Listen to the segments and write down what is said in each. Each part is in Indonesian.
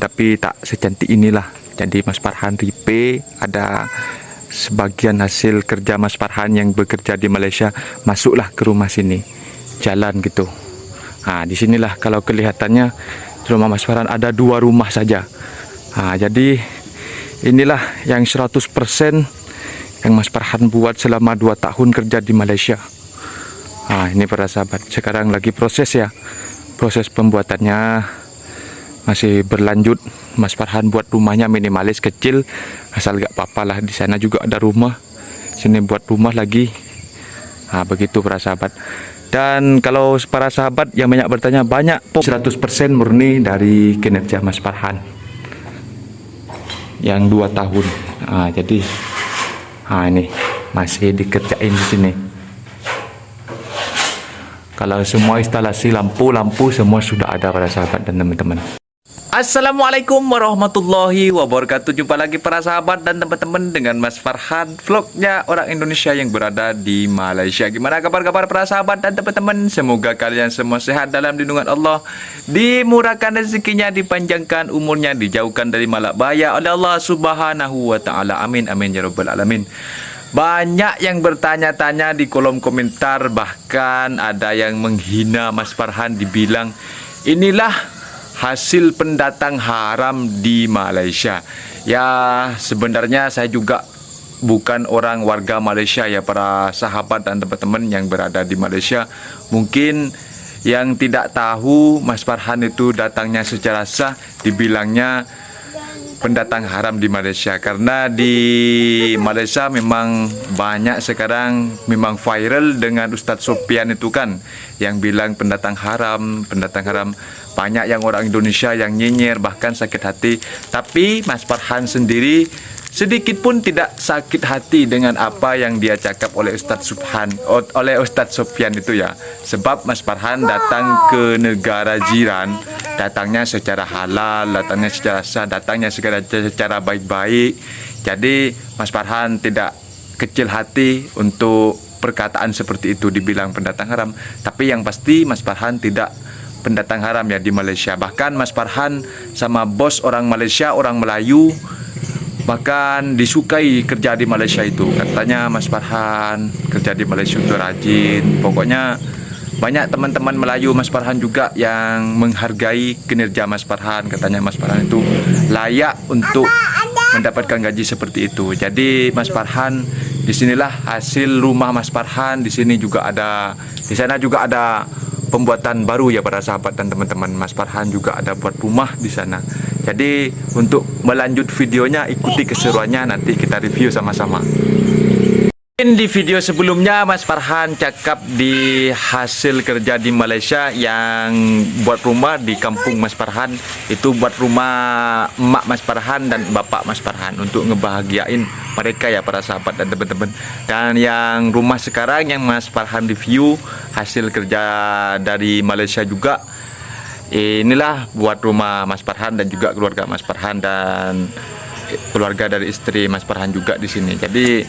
tapi tak secantik inilah. Jadi Mas Farhan repair, ada sebagian hasil kerja Mas Farhan yang bekerja di Malaysia masuklah ke rumah sini, jalan gitu. Nah, di sinilah kalau kelihatannya rumah Mas Farhan ada 2 rumah saja. Nah, jadi inilah yang 100% yang Mas Farhan buat selama 2 tahun kerja di Malaysia. Nah, ini para sahabat, sekarang lagi proses ya. Proses pembuatannya masih berlanjut. Mas Farhan buat rumahnya minimalis kecil, asal gak apa-apa lah. Di sana juga ada rumah, sini buat rumah lagi. Nah, begitu para sahabat. Dan kalau para sahabat yang banyak bertanya, banyak 100% murni dari kinerja Mas Farhan yang 2 tahun. Nah, jadi ini masih dikerjain di sini. Kalau semua instalasi lampu semua sudah ada para sahabat dan teman-teman. Assalamualaikum warahmatullahi wabarakatuh. Jumpa lagi para sahabat dan teman-teman dengan Mas Farhan, vlognya orang Indonesia yang berada di Malaysia. Gimana kabar-kabar para sahabat dan teman-teman? Semoga kalian semua sehat dalam lindungan Allah, dimurahkan rezekinya, dipanjangkan umurnya, dijauhkan dari malak bahaya oleh Allah Subhanahu wa taala. Amin amin ya rabbal alamin. Banyak yang bertanya-tanya di kolom komentar, bahkan ada yang menghina Mas Farhan, dibilang inilah hasil pendatang haram di Malaysia. Ya, sebenarnya saya juga bukan orang warga Malaysia ya para sahabat dan teman-teman yang berada di Malaysia. Mungkin yang tidak tahu, Mas Farhan itu datangnya secara sah, dibilangnya pendatang haram di Malaysia, karena di Malaysia memang banyak sekarang memang viral dengan Ustadz Sopian itu kan, yang bilang pendatang haram. Banyak yang orang Indonesia yang nyinyir, bahkan sakit hati. Tapi Mas Farhan sendiri sedikit pun tidak sakit hati dengan apa yang dia cakap oleh Ustadz Sopian itu ya. Sebab Mas Farhan datang ke negara jiran, datangnya secara halal, datangnya secara sah, datangnya secara baik-baik. Jadi Mas Farhan tidak kecil hati untuk perkataan seperti itu, dibilang pendatang haram. Tapi yang pasti Mas Farhan tidak pendatang haram ya di Malaysia. Bahkan Mas Farhan sama bos orang Malaysia, orang Melayu, bahkan disukai kerja di Malaysia itu. Katanya Mas Farhan kerja di Malaysia itu rajin. Pokoknya banyak teman-teman Melayu Mas Farhan juga yang menghargai kinerja Mas Farhan. Katanya Mas Farhan itu layak untuk mendapatkan gaji seperti itu. Jadi Mas Farhan, disinilah hasil rumah Mas Farhan. Di sini juga ada, di sana juga ada pembuatan baru ya para sahabat dan teman-teman. Mas Farhan juga ada buat rumah di sana. Jadi untuk melanjut videonya, ikuti keseruannya, nanti kita review sama-sama. Di video sebelumnya Mas Farhan cakap di hasil kerja di Malaysia yang buat rumah di kampung Mas Farhan, itu buat rumah emak Mas Farhan dan bapak Mas Farhan untuk ngebahagiain mereka ya para sahabat dan teman-teman. Dan yang rumah sekarang yang Mas Farhan review hasil kerja dari Malaysia juga, inilah buat rumah Mas Farhan dan juga keluarga Mas Farhan dan keluarga dari istri Mas Farhan juga di sini. Jadi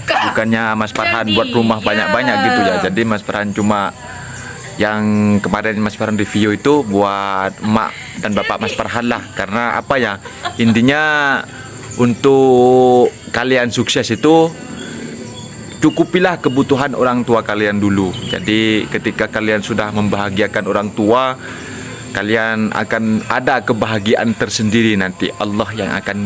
bukannya Mas Farhan buat rumah banyak-banyak gitu ya. Jadi Mas Farhan cuma yang kemarin Mas Farhan review itu buat emak dan bapak Mas Farhan lah. Karena apa ya, intinya untuk kalian sukses itu cukupilah kebutuhan orang tua kalian dulu. Jadi ketika kalian sudah membahagiakan orang tua, kalian akan ada kebahagiaan tersendiri nanti. Allah yang akan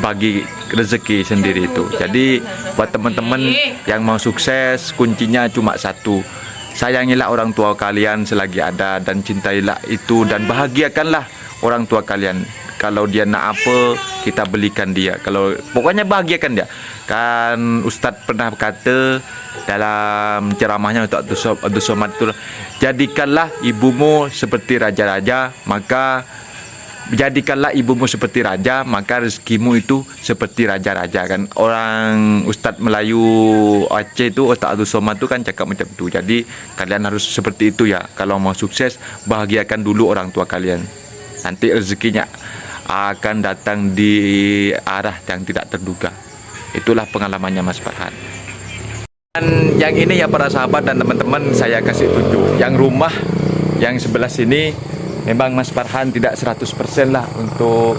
bagi rezeki sendiri itu. Jadi buat teman-teman yang mau sukses, kuncinya cuma satu: sayangilah orang tua kalian selagi ada, dan cintailah itu, dan bahagiakanlah orang tua kalian. Kalau dia nak apa, kita belikan dia. Kalau pokoknya bahagiakan dia. Kan Ustadz pernah berkata dalam ceramahnya untuk Abdul Somad itu, jadikanlah ibumu seperti raja-raja, maka jadikanlah ibumu seperti raja, maka rezekimu itu seperti raja-raja. Kan orang Ustadz Melayu Aceh itu, Ustadz Abdul Somad itu kan cakap macam itu. Jadi kalian harus seperti itu ya. Kalau mau sukses, bahagiakan dulu orang tua kalian. Nanti rezekinya akan datang di arah yang tidak terduga. Itulah pengalamannya Mas Farhan. Dan yang ini ya para sahabat dan teman-teman, saya kasih tunjuk yang rumah yang sebelah sini Memang Mas Farhan tidak 100% lah untuk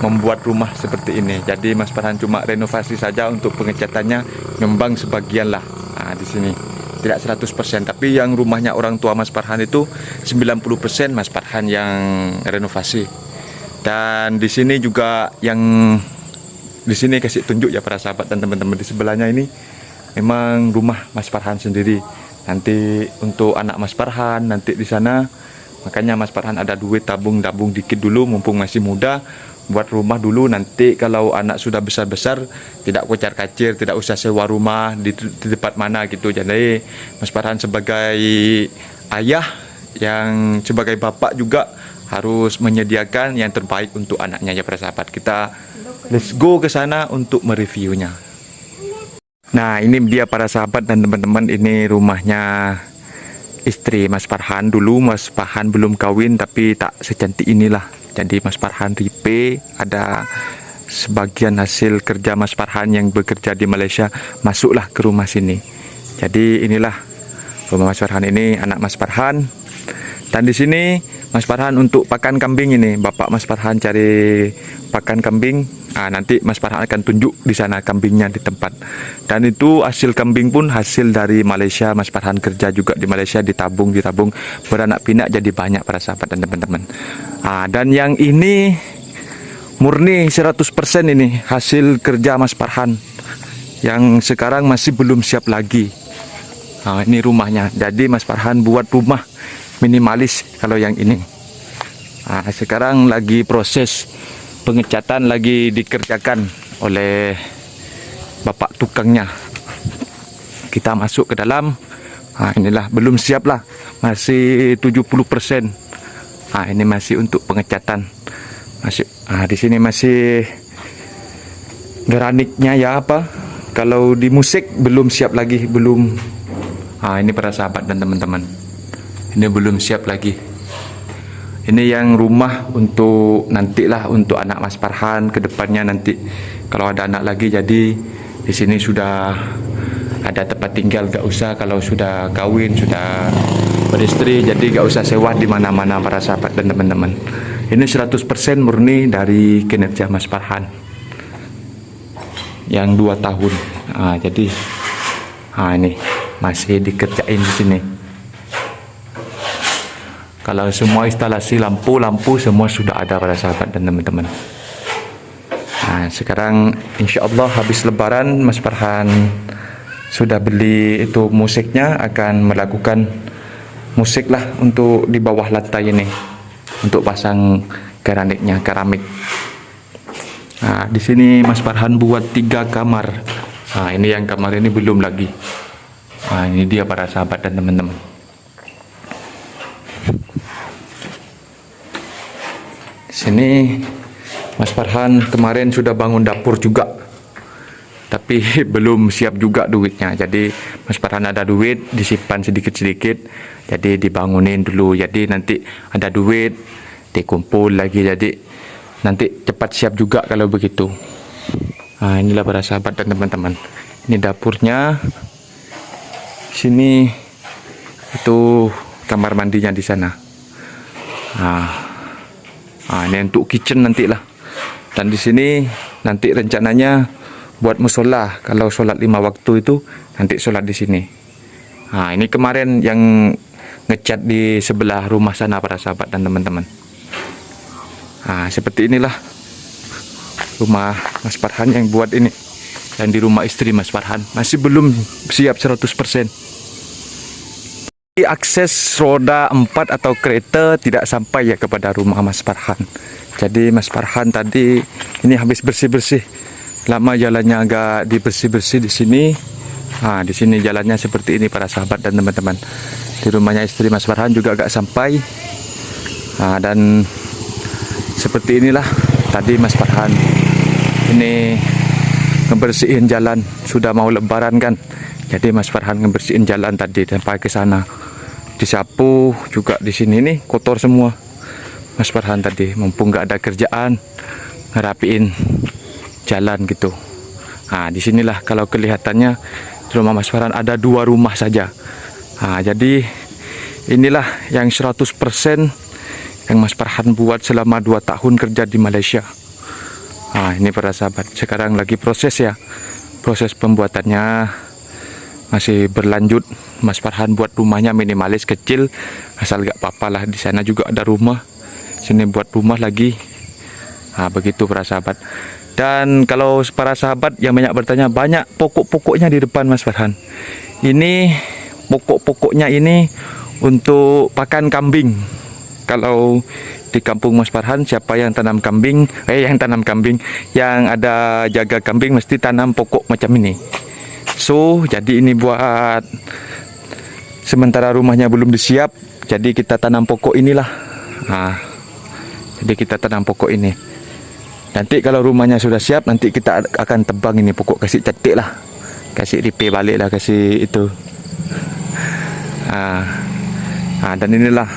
membuat rumah seperti ini. Jadi Mas Farhan cuma renovasi saja, untuk pengecatannya nyumbang sebagian lah. Nah, di sini tidak 100%, tapi yang rumahnya orang tua Mas Farhan itu 90% Mas Farhan yang renovasi. Dan di sini juga yang di sini kasih tunjuk ya para sahabat dan teman-teman, di sebelahnya ini memang rumah Mas Farhan sendiri. Nanti untuk anak Mas Farhan nanti di sana, makanya Mas Farhan ada duit tabung dikit dulu mumpung masih muda, buat rumah dulu. Nanti kalau anak sudah besar-besar tidak kocar-kacir, tidak usah sewa rumah di tempat mana gitu. Jadi Mas Farhan sebagai ayah, yang sebagai bapak juga harus menyediakan yang terbaik untuk anaknya ya para sahabat. Kita let's go ke sana untuk mereviewnya. Nah, ini dia para sahabat dan teman-teman, ini rumahnya istri Mas Farhan. Dulu Mas Farhan belum kawin tapi tak secantik inilah. Jadi Mas Farhan ripe, ada sebagian hasil kerja Mas Farhan yang bekerja di Malaysia masuklah ke rumah sini. Jadi inilah rumah Mas Farhan, ini anak Mas Farhan. Dan di sini Mas Farhan untuk pakan kambing, ini bapak Mas Farhan cari pakan kambing. Nah, nanti Mas Farhan akan tunjuk di sana kambingnya di tempat. Dan itu hasil kambing pun hasil dari Malaysia. Mas Farhan kerja juga di Malaysia, ditabung beranak pinak jadi banyak para sahabat dan teman-teman. Nah, dan yang ini murni 100% ini hasil kerja Mas Farhan yang sekarang masih belum siap lagi. Nah, ini rumahnya. Jadi Mas Farhan buat rumah minimalis kalau yang ini. Nah, sekarang lagi proses pengecatan, lagi dikerjakan oleh bapak tukangnya. Kita masuk ke dalam. Nah, inilah belum siap lah, masih 70%. Nah, ini masih untuk pengecatan. Masih di sini masih granitnya ya apa? Kalau di musik belum siap lagi, belum. Ini para sahabat dan teman-teman, ini belum siap lagi. Ini yang rumah untuk nantilah untuk anak Mas Farhan ke depannya nanti kalau ada anak lagi. Jadi di sini sudah ada tempat tinggal, gak usah kalau sudah kawin, sudah beristri, jadi gak usah sewa di mana-mana para sahabat dan teman-teman. Ini 100% murni dari kinerja Mas Farhan yang 2 tahun. Jadi ini masih dikerjain di sini. Kalau semua instalasi lampu semua sudah ada para sahabat dan teman-teman. Nah, sekarang insya Allah habis lebaran Mas Farhan sudah beli itu musiknya, akan melakukan musik lah untuk di bawah lantai ini untuk pasang granitnya, keramik. Nah, di sini Mas Farhan buat 3 kamar. Nah, ini yang kamar ini belum lagi. Nah, ini dia para sahabat dan teman-teman. Sini Mas Farhan kemarin sudah bangun dapur juga, tapi belum siap juga duitnya. Jadi Mas Farhan ada duit disimpan sedikit-sedikit, jadi dibangunin dulu. Jadi nanti ada duit dikumpul lagi, jadi nanti cepat siap juga kalau begitu. Nah, inilah para sahabat dan teman-teman, ini dapurnya. Sini itu kamar mandinya di sana. Ini untuk kitchen nanti lah. Dan di sini nanti rencananya buat musola. Kalau sholat 5 waktu itu nanti sholat di sini. Ini kemarin yang ngecat di sebelah rumah sana para sahabat dan teman-teman. Seperti inilah rumah Mas Farhan yang buat ini. Dan di rumah istri Mas Farhan masih belum siap 100%. Akses roda 4 atau kereta tidak sampai ya kepada rumah Mas Farhan. Jadi Mas Farhan tadi ini habis bersih-bersih. Lama jalannya agak dibersih-bersih di sini. Di sini jalannya seperti ini para sahabat dan teman-teman. Di rumahnya istri Mas Farhan juga agak sampai. Dan seperti inilah tadi Mas Farhan ini ngebersihin jalan, sudah mau lebaran kan. Jadi Mas Farhan ngebersihin jalan tadi sampai ke sana. Disapu juga di sini nih kotor semua. Mas Farhan tadi mumpung nggak ada kerjaan ngerapiin jalan gitu. Disinilah kalau kelihatannya di rumah Mas Farhan ada 2 rumah saja. Jadi inilah yang 100% yang Mas Farhan buat selama 2 tahun kerja di Malaysia. Nah, ini para sahabat, sekarang lagi proses ya. Proses pembuatannya masih berlanjut. Mas Farhan buat rumahnya minimalis kecil, asal gak apa-apa lah. Di sana juga ada rumah, sini buat rumah lagi. Nah, begitu para sahabat. Dan kalau para sahabat yang banyak bertanya, banyak pokok-pokoknya di depan Mas Farhan. Ini pokok-pokoknya ini untuk pakan kambing. Kalau di kampung Mas Farhan, siapa yang tanam kambing, yang ada jaga kambing mesti tanam pokok macam ini. So, jadi ini buat sementara rumahnya belum disiap, jadi kita tanam pokok inilah. Nah, jadi kita tanam pokok ini. Nanti kalau rumahnya sudah siap, nanti kita akan tebang ini pokok, kasih cetik lah, kasih repair balik lah, kasih itu. Dan inilah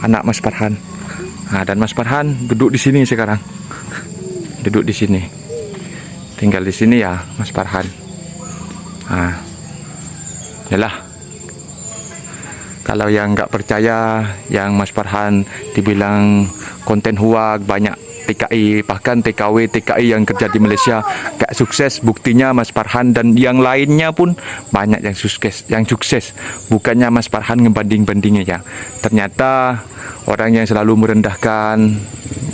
anak Mas Farhan. Dan Mas Farhan duduk di sini sekarang, duduk di sini, tinggal di sini ya Mas Farhan. Yalah, kalau yang nggak percaya, yang Mas Farhan dibilang konten huak, banyak TKI, bahkan TKW, TKI yang kerja di Malaysia gak sukses. Buktinya Mas Farhan dan yang lainnya pun banyak yang sukses. Bukannya Mas Farhan ngebanding-bandingnya ya. Ternyata orang yang selalu merendahkan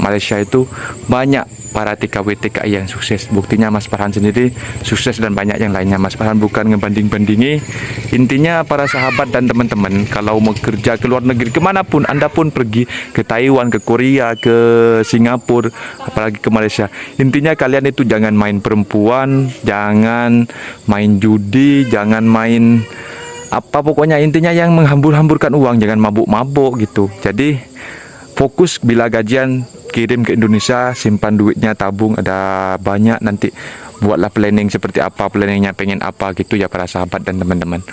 Malaysia itu banyak para TKW, TKI yang sukses. Buktinya Mas Farhan sendiri sukses dan banyak yang lainnya. Mas Farhan bukan ngebanding-bandingi. Intinya para sahabat dan teman-teman, kalau mau kerja ke luar negeri, kemanapun Anda pun pergi, ke Taiwan, ke Korea, ke Singapura, apalagi ke Malaysia, intinya kalian itu jangan main perempuan, jangan main judi, jangan main apa, pokoknya intinya yang menghambur-hamburkan uang, jangan mabuk-mabuk gitu. Jadi fokus, bila gajian kirim ke Indonesia, simpan duitnya, tabung, ada banyak, nanti buatlah planning seperti apa, planningnya pengen apa gitu ya para sahabat dan teman-teman.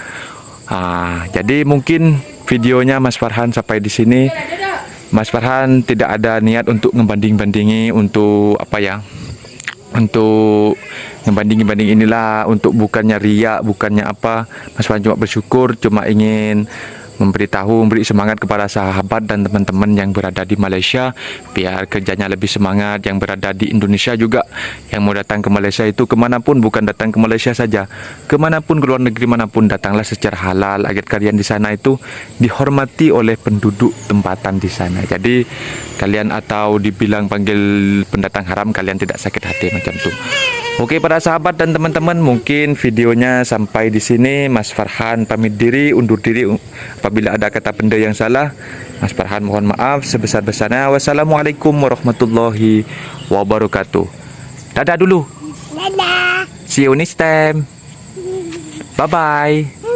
Jadi mungkin videonya Mas Farhan sampai di sini. Mas Farhan tidak ada niat untuk ngebanding-bandingi, untuk apa ya, untuk ngebanding-banding inilah, untuk bukannya riak, bukannya apa. Mas Farhan cuma bersyukur, cuma ingin memberi semangat kepada sahabat dan teman-teman yang berada di Malaysia, biar kerjanya lebih semangat. Yang berada di Indonesia juga, yang mau datang ke Malaysia itu kemanapun, bukan datang ke Malaysia saja, kemanapun, ke luar negeri manapun, datanglah secara halal, agar kalian di sana itu dihormati oleh penduduk tempatan di sana. Jadi kalian, atau dibilang panggil pendatang haram, kalian tidak sakit hati macam itu. Oke para sahabat dan teman-teman, mungkin videonya sampai di sini. Mas Farhan pamit diri, undur diri. Apabila ada kata benda yang salah, Mas Farhan mohon maaf sebesar-besarnya. Wassalamualaikum warahmatullahi wabarakatuh. Dadah dulu. Dadah. See you next time. Bye-bye.